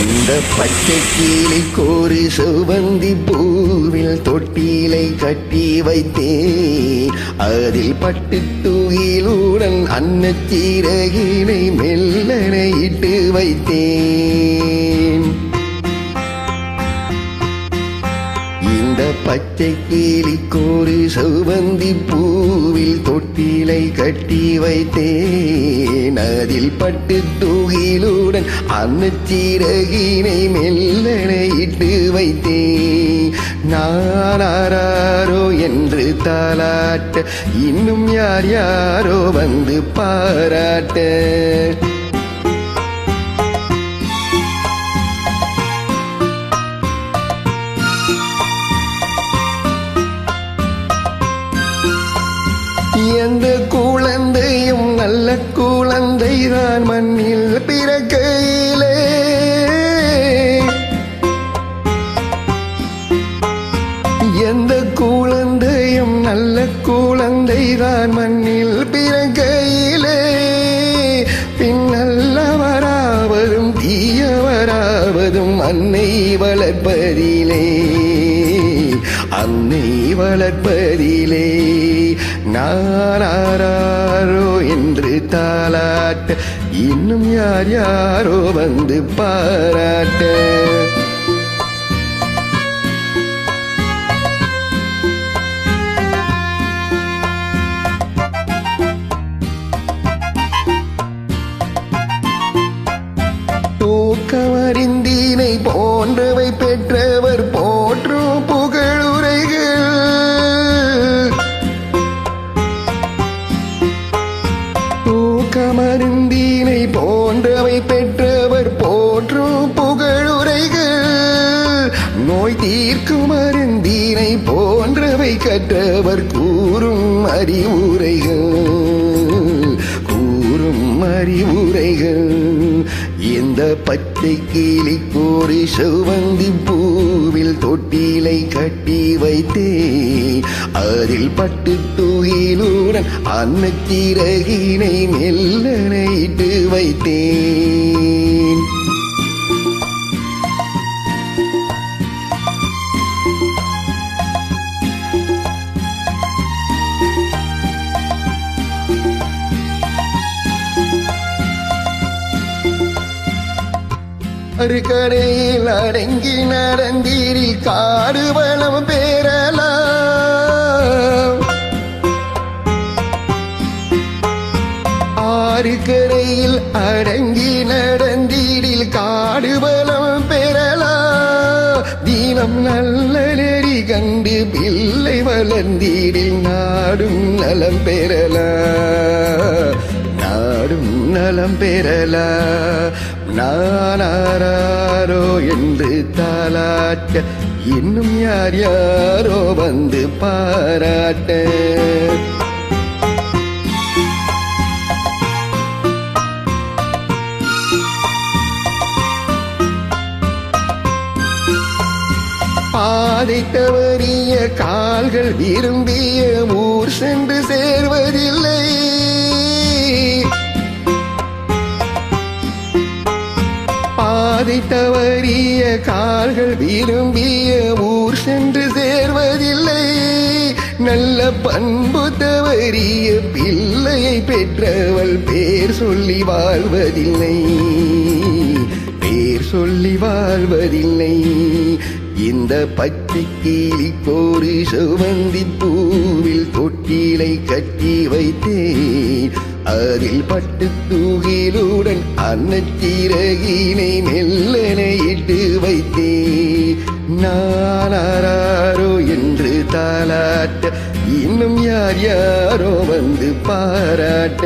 இந்த பச்சை கிளி கோரி செவ்வந்தி பூவில் தொட்டிலை கட்டி வைத்தேன். அதில் பட்டு தூகிலுடன் அன்னச்சீரகினை மெல்லனை இட்டு வைத்தேன். இந்த பச்சை கிளி கோரி செவ்வந்தி பூவில் தொட்டிலை கட்டி வைத்தேன். அதில் பட்டு தூகிலுடன் அன்னச்சீரகினை மெல்லனை இட்டு வைத்தேன். நானாரோ என்று தாலாட்ட இன்னும் யார் யாரோ வந்து பாராட்ட. எந்த குழந்தையும் நல்ல குழந்தைதான் மண்ணில் பிறக்கையிலே. எந்த குழந்தையும் நல்ல குழந்தைதான் மண்ணில் பிறக்கையிலே. பின்னல்லவராவதும் தீயவராவதும் அன்னை வளர்ப்பதிலே, அன்னை வளர்ப்பதிலே. நானாரோ என்று தாலாட்ட இன்னும் யார் யாரோ வந்து பாராட்ட. தூக்கமறிந்தீனை போன்றவை பெற்றவர் போற்றும் புகழுரைகள். தூக்கமறிந்தீனை போன்றவை பெற்றவர் போற்றும் புகழுரைகள். நோய் தீர்க்கும் அருந்தீனை போன்றவை கற்றவர் கூறும் அறிவுரைகள், கூறும் அறிவுரைகள். இந்த பச்சை கிளி கோரி செவ்வந்தி பூவில் தொட்டிலை கட்டி வைத்தேன். அதில் பட்டு தூகிலுடன் அன்னச்சீரகினை மெல்லனை இட்டு வைத்தேன். கரையில் அடங்கி நடந்தீரில் காடு வளம் பெறலாம். ஆறு கரையில் அடங்கி நடந்தீரில் காடு வளம் பெறலாம். தீனம் நல்ல நெறி கண்டு பிள்ளை வளர்ந்தீரில் நாடும் நலம் பெறலாம், நாடும் நலம் பெறலாம். நானாரோ என்று தாலாட்ட இன்னும் யார் யாரோ வந்து பாராட்ட. பாதை தவறிய கால்கள் விரும்பிய ஊர் சென்று சேர்வதில்லை. பாதை தவறிய கால்கள் விரும்பிய ஊர் சென்று சேர்வதில்லை. நல்ல பண்பு தவறிய பிள்ளையை பெற்றவள் பேர் சொல்லி வாழ்வதில்லை, பேர் சொல்லி வாழ்வதில்லை. இந்த பச்சை கிளி கோரி செவ்வந்தி பூவில் தொட்டிலை கட்டி வைத்தேன். அதில் பட்டு தூகிலுடன் அன்னச்சீரகினை மெல்லனை இட்டு வைத்தேன். நானாரோ என்று தாலாட்ட இன்னும் யார் யாரோ வந்து பாராட்ட.